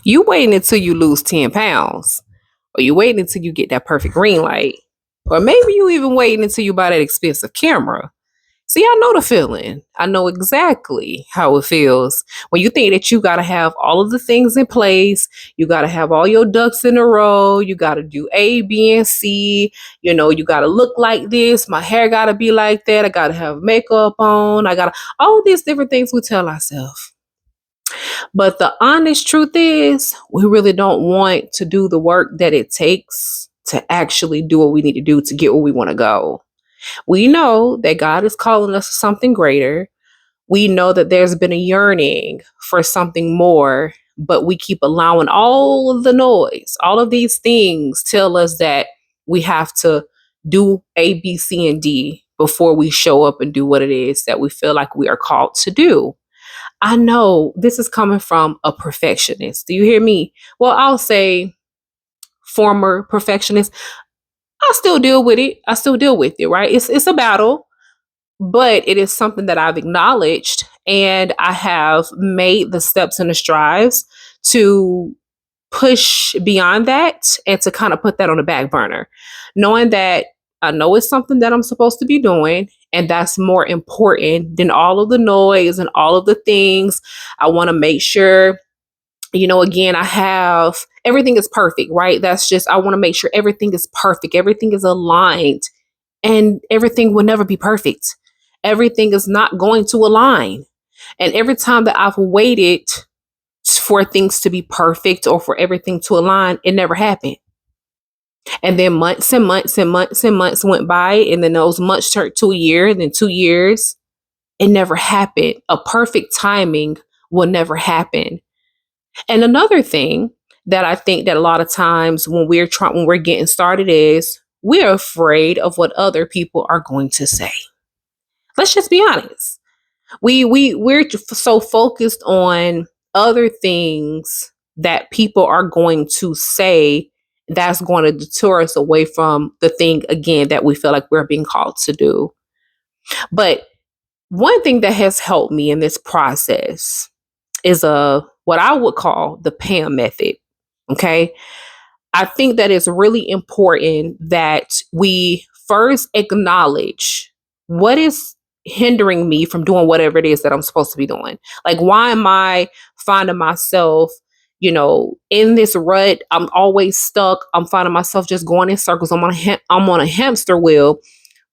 You waiting until you lose 10 pounds, or you waiting until you get that perfect green light, or maybe you even waiting until you buy that expensive camera. See, I know the feeling. I know exactly how it feels when you think that you got to have all of the things in place. You got to have all your ducks in a row. You got to do A, B, and C. You got to look like this. My hair got to be like that. I got to have makeup on. I got to, all these different things we tell ourselves. But the honest truth is, we really don't want to do the work that it takes to actually do what we need to do to get where we want to go. We know that God is calling us to something greater. We know that there's been a yearning for something more, but we keep allowing all of the noise, all of these things tell us that we have to do A, B, C, and D before we show up and do what it is that we feel like we are called to do. I know this is coming from a perfectionist. Do you hear me? Well, I'll say former perfectionist. I still deal with it. I still deal with it, right? It's a battle, but it is something that I've acknowledged and I have made the steps and the strives to push beyond that and to kind of put that on the back burner, knowing that I know it's something that I'm supposed to be doing. And that's more important than all of the noise and all of the things. I want to make sure, again, I have everything is perfect, right? That's just, I want to make sure everything is perfect, everything is aligned, and everything will never be perfect. Everything is not going to align. And every time that I've waited for things to be perfect or for everything to align, it never happened. And then months and months and months and months went by, and then those months turned to a year, and then 2 years. It never happened. A perfect timing will never happen. And another thing that I think that a lot of times when we're getting started is we're afraid of what other people are going to say. Let's just be honest. We're so focused on other things that people are going to say that's going to deter us away from the thing again that we feel like we're being called to do. But one thing that has helped me in this process is what I would call the P.A.M method. Okay? I think that it's really important that we first acknowledge what is hindering me from doing whatever it is that I'm supposed to be doing. Like, why am I finding myself, in this rut? I'm always stuck. I'm finding myself just going in circles. I'm on a hamster wheel,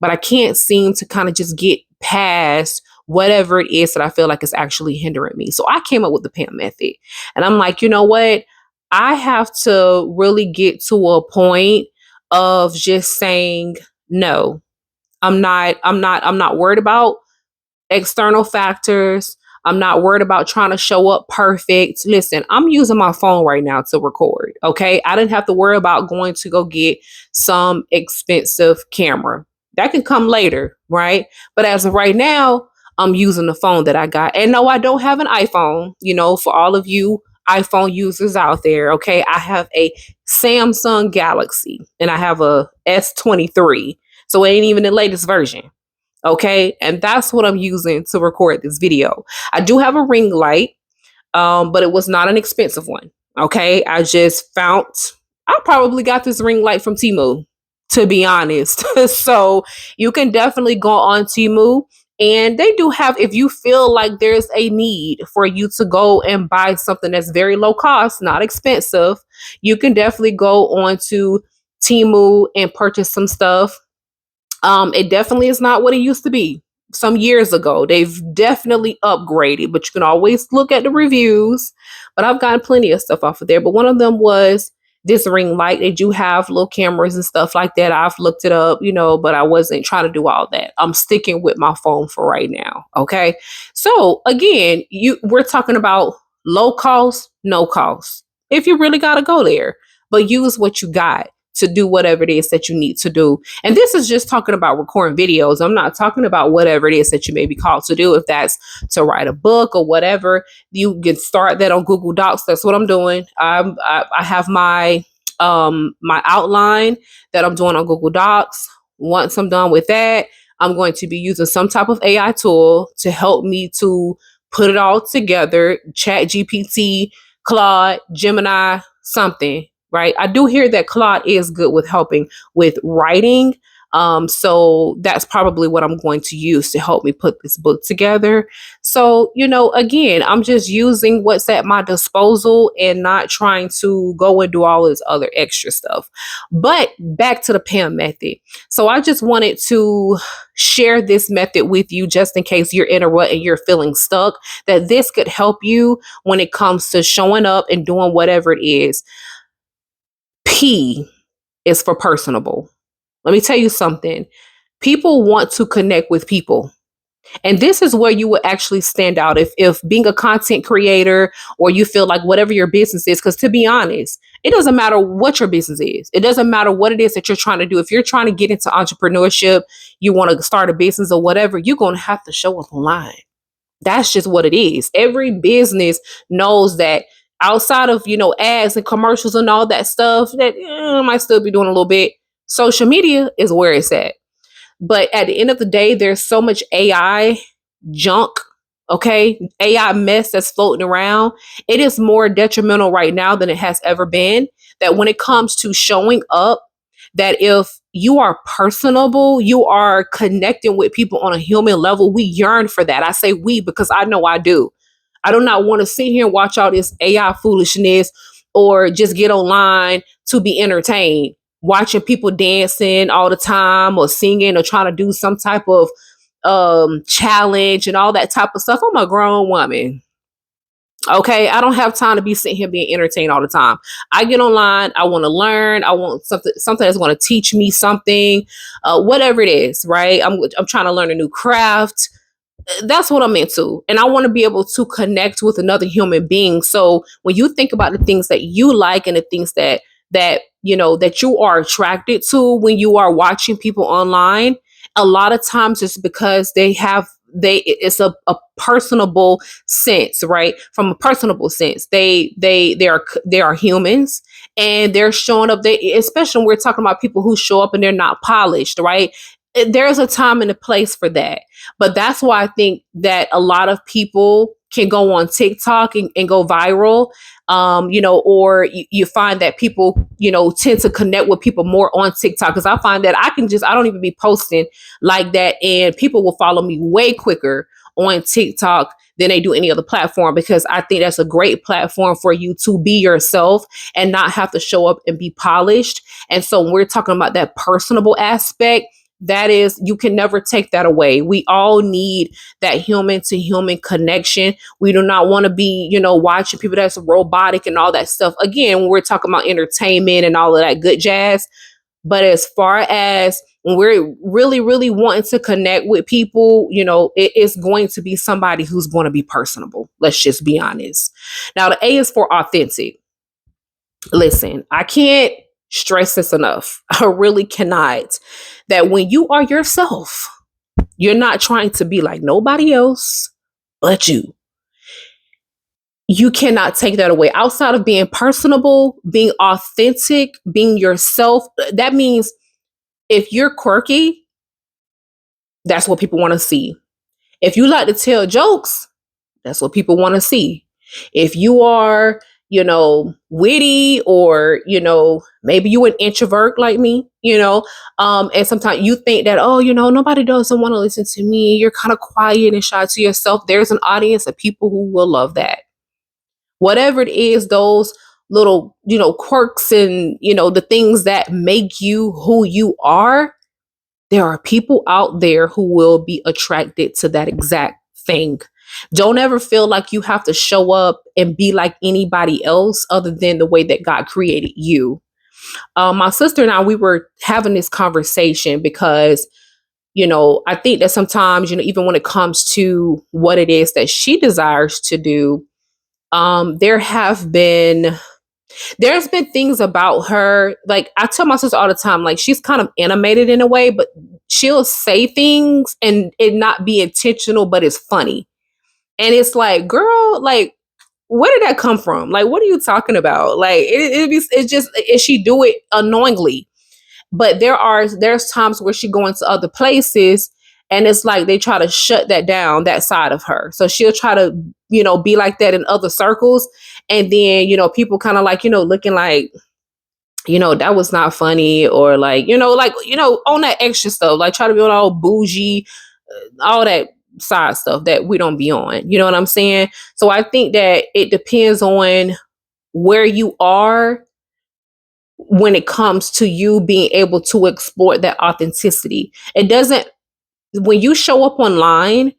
but I can't seem to kind of just get past whatever it is that I feel like is actually hindering me. So I came up with the P.A.M method, and I'm like, you know what? I have to really get to a point of just saying no. I'm not worried about external factors. I'm not worried about trying to show up perfect. Listen, I'm using my phone right now to record. Okay. I didn't have to worry about going to go get some expensive camera. That can come later, right? But as of right now, I'm using the phone that I got. And no, I don't have an iPhone, for all of you iPhone users out there. Okay. I have a Samsung Galaxy and I have a S23. So it ain't even the latest version. Okay. And that's what I'm using to record this video. I do have a ring light, but it was not an expensive one. Okay. I probably got this ring light from Temu, to be honest. So you can definitely go on Temu. And they do have, if you feel like there's a need for you to go and buy something that's very low cost, not expensive, you can definitely go on to Temu and purchase some stuff. It definitely is not what it used to be some years ago. They've definitely upgraded, but you can always look at the reviews. But I've gotten plenty of stuff off of there. But one of them was this ring light. They do have little cameras and stuff like that. I've looked it up, but I wasn't trying to do all that. I'm sticking with my phone for right now. Okay. So again, we're talking about low cost, no cost. If you really got to go there, but use what you got to do whatever it is that you need to do. And this is just talking about recording videos. I'm not talking about whatever it is that you may be called to do. If that's to write a book or whatever, you can start that on Google Docs. That's what I'm doing. I have my outline that I'm doing on Google Docs. Once I'm done with that, I'm going to be using some type of AI tool to help me to put it all together. Chat GPT Claude, Gemini, something, right? I do hear that Claude is good with helping with writing. So that's probably what I'm going to use to help me put this book together. So, again, I'm just using what's at my disposal and not trying to go and do all this other extra stuff. But back to the P.A.M method. So I just wanted to share this method with you just in case you're in a rut and you're feeling stuck, that this could help you when it comes to showing up and doing whatever it is. P is for personable. Let me tell you something. People want to connect with people. And this is where you would actually stand out if being a content creator, or you feel like whatever your business is, because to be honest, it doesn't matter what your business is. It doesn't matter what it is that you're trying to do. If you're trying to get into entrepreneurship, you want to start a business or whatever, you're going to have to show up online. That's just what it is. Every business knows that outside of, ads and commercials and all that stuff that might still be doing a little bit, social media is where it's at. But at the end of the day, there's so much AI junk, okay? AI mess that's floating around. It is more detrimental right now than it has ever been. That when it comes to showing up, that if you are personable, you are connecting with people on a human level. We yearn for that. I say we because I know I do. I do not want to sit here and watch all this AI foolishness or just get online to be entertained, watching people dancing all the time or singing or trying to do some type of challenge and all that type of stuff. I'm a grown woman. Okay, I don't have time to be sitting here being entertained all the time. I get online. I want to learn. I want something that's going to teach me something, whatever it is. Right? I'm trying to learn a new craft. That's what I'm into, and I want to be able to connect with another human being. So when you think about the things that you like and the things that you are attracted to when you are watching people online, a lot of times it's because it's a personable sense, right? From a personable sense, they are humans, and they're showing up. They, especially when we're talking about people who show up and they're not polished, right? There's a time and a place for that. But that's why I think that a lot of people can go on TikTok and go viral. Or you find that people, tend to connect with people more on TikTok. Because I find that I don't even be posting like that. And people will follow me way quicker on TikTok than they do any other platform, because I think that's a great platform for you to be yourself and not have to show up and be polished. And so when we're talking about that personable aspect, that is, you can never take that away. We all need that human to human connection. We do not want to be, watching people that's robotic and all that stuff. Again, when we're talking about entertainment and all of that good jazz. But as far as when we're really, really wanting to connect with people, it is going to be somebody who's going to be personable. Let's just be honest. Now, the A is for authentic. Listen, I can't stress this enough. I really cannot. That when you are yourself, you're not trying to be like nobody else but you. You cannot take that away. Outside of being personable, being authentic, being yourself, that means if you're quirky, that's what people want to see. If you like to tell jokes, that's what people want to see. If you are, witty, or, maybe you an introvert like me, and sometimes you think that, oh, nobody doesn't want to listen to me. You're kind of quiet and shy to yourself. There's an audience of people who will love that. Whatever it is, those little, quirks and, the things that make you who you are, there are people out there who will be attracted to that exact thing. Don't ever feel like you have to show up and be like anybody else other than the way that God created you. My sister and I, we were having this conversation because, I think that sometimes, even when it comes to what it is that she desires to do, there have been there's been things about her. Like, I tell my sister all the time, like, she's kind of animated in a way, but she'll say things and it not be intentional, but it's funny. And it's like, girl, like, where did that come from? Like, what are you talking about? Like, it's just, she do it unknowingly. But there's times where she go into other places, and it's like they try to shut that down, that side of her. So she'll try to, be like that in other circles. And then, people kind of like, looking like, that was not funny, or like, on that extra stuff, like try to be on all bougie, all that side stuff that we don't be on. You know what I'm saying? So I think that it depends on where you are when it comes to you being able to exploit that authenticity. It doesn't, when you show up online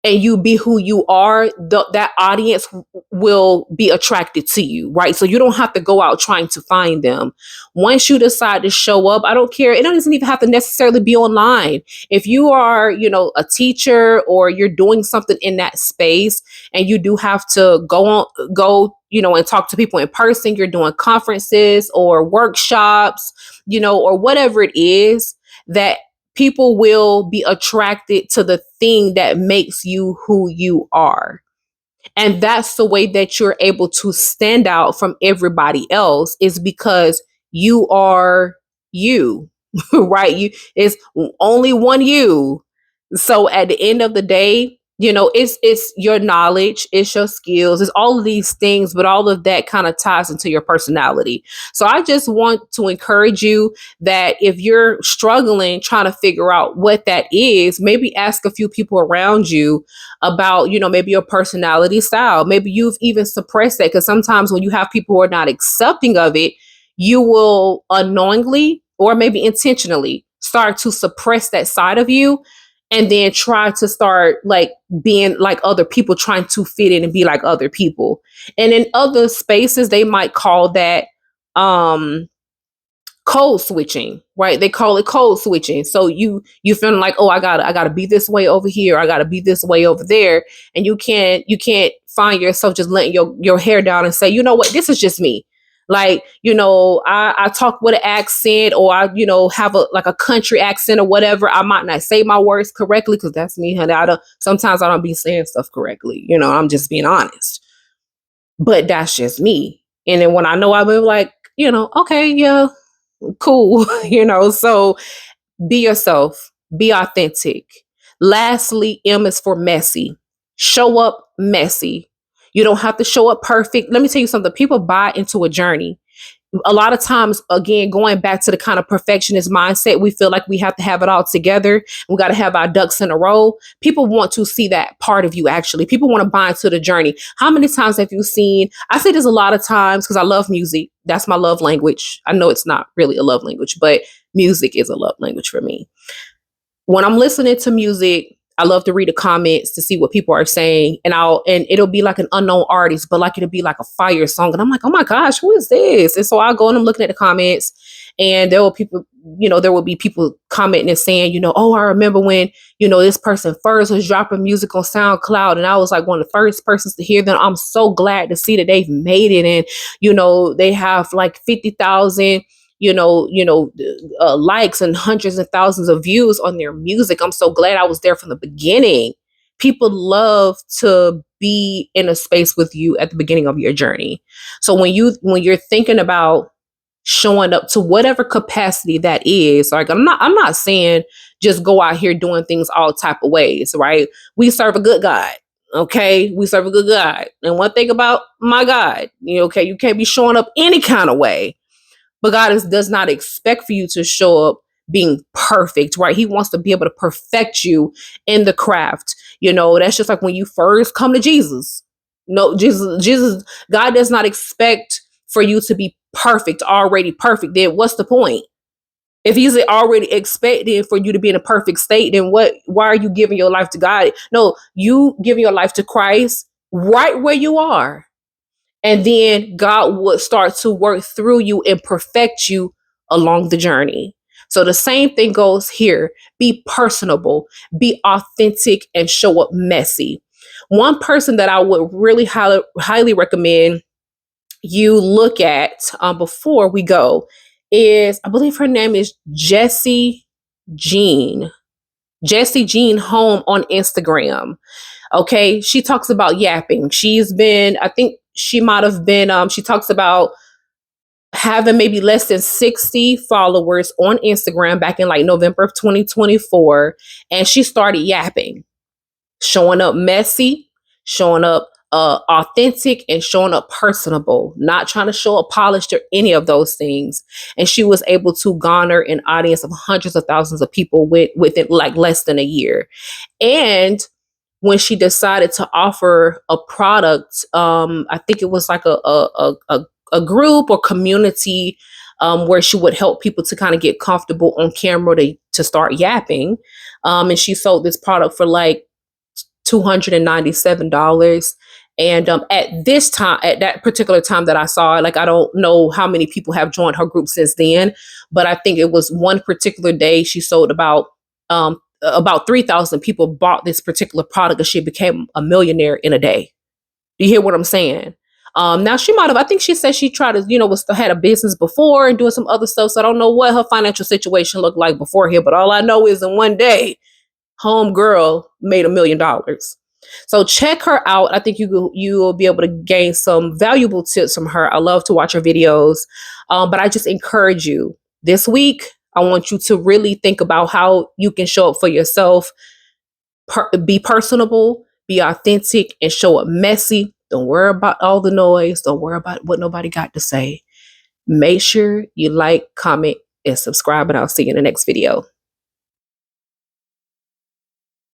and you be who you are, that audience will be attracted to you, right? So you don't have to go out trying to find them. Once you decide to show up, I don't care. It doesn't even have to necessarily be online. If you are, a teacher, or you're doing something in that space, and you do have to go, and talk to people in person, you're doing conferences or workshops, or whatever it is, that people will be attracted to the thing that makes you who you are. And that's the way that you're able to stand out from everybody else, is because you are you, right? It's only one you. So at the end of the day, it's your knowledge, it's your skills, it's all of these things, but all of that kind of ties into your personality. So I just want to encourage you that if you're struggling trying to figure out what that is, maybe ask a few people around you about, maybe your personality style. Maybe you've even suppressed that, because sometimes when you have people who are not accepting of it, you will unknowingly or maybe intentionally start to suppress that side of you, and then try to start like being like other people, trying to fit in and be like other people. And in other spaces, they might call that um code switching, right? They call it code switching. So you feeling like, oh, I gotta be this way over here, I gotta be this way over there. And you can't find yourself just letting your hair down and say, you know what, this is just me. Like, I talk with an accent, or I, have a like a country accent or whatever. I might not say my words correctly, because that's me, honey. Sometimes I don't be saying stuff correctly. I'm just being honest. But that's just me. And then when I know, I'll be like, okay, yeah, cool. So be yourself, be authentic. Lastly, M is for messy. Show up messy. You don't have to show up perfect. Let me tell you something, people buy into a journey. A lot of times, again, going back to the kind of perfectionist mindset, we feel like we have to have it all together. We got to have our ducks in a row. People want to see that part of you, actually. People want to buy into the journey. How many times have you seen? I say this a lot of times because I love music. That's my love language. I know it's not really a love language, but music is a love language for me. When I'm listening to music, I love to read the comments to see what people are saying, and it'll be like an unknown artist, but like it'll be like a fire song, and I'm like, oh my gosh, who is this? And so I go and I'm looking at the comments, and there will be people commenting and saying, oh, I remember when this person first was dropping music on SoundCloud, and I was like one of the first persons to hear them. I'm so glad to see that they've made it, and they have like 50,000 likes and hundreds and thousands of views on their music. I'm so glad I was there from the beginning. People love to be in a space with you at the beginning of your journey. So when you're thinking about showing up to whatever capacity that is, like I'm not saying just go out here doing things all type of ways, right? We serve a good God. Okay, we serve a good God. And one thing about my God, okay, you can't be showing up any kind of way. But God does not expect for you to show up being perfect, right? He wants to be able to perfect you in the craft. That's just like when you first come to Jesus. No, Jesus, God does not expect for you to be perfect, already perfect. Then what's the point? If he's already expecting for you to be in a perfect state, then why are you giving your life to God? No, you giving your life to Christ right where you are. And then God would start to work through you and perfect you along the journey. So the same thing goes here. Be personable, be authentic, and show up messy. One person that I would really highly recommend you look at before we go is, I believe her name is Jessie Jean. Jessie Jean Home on Instagram. Okay. She talks about yapping. I think she might have been, she talks about having maybe less than 60 followers on Instagram back in like November of 2024. And she started yapping, showing up messy, showing up authentic and showing up personable, not trying to show up polished or any of those things. And she was able to garner an audience of hundreds of thousands of people within like less than a year. And when she decided to offer a product, I think it was like a group or community where she would help people to kind of get comfortable on camera to start yapping. And she sold this product for like $297. And at this time, at that particular time that I saw it, like I don't know how many people have joined her group since then, but I think it was one particular day she sold about 3,000 people bought this particular product, and she became a millionaire in a day. Do you hear what I'm saying? Now she might have. I think she said she tried to, had a business before and doing some other stuff. So I don't know what her financial situation looked like before here, but all I know is in one day, home girl made $1 million. So check her out. I think you will be able to gain some valuable tips from her. I love to watch her videos, but I just encourage you this week. I want you to really think about how you can show up for yourself, be personable, be authentic, and show up messy. Don't worry about all the noise. Don't worry about what nobody got to say. Make sure you like, comment, and subscribe, and I'll see you in the next video.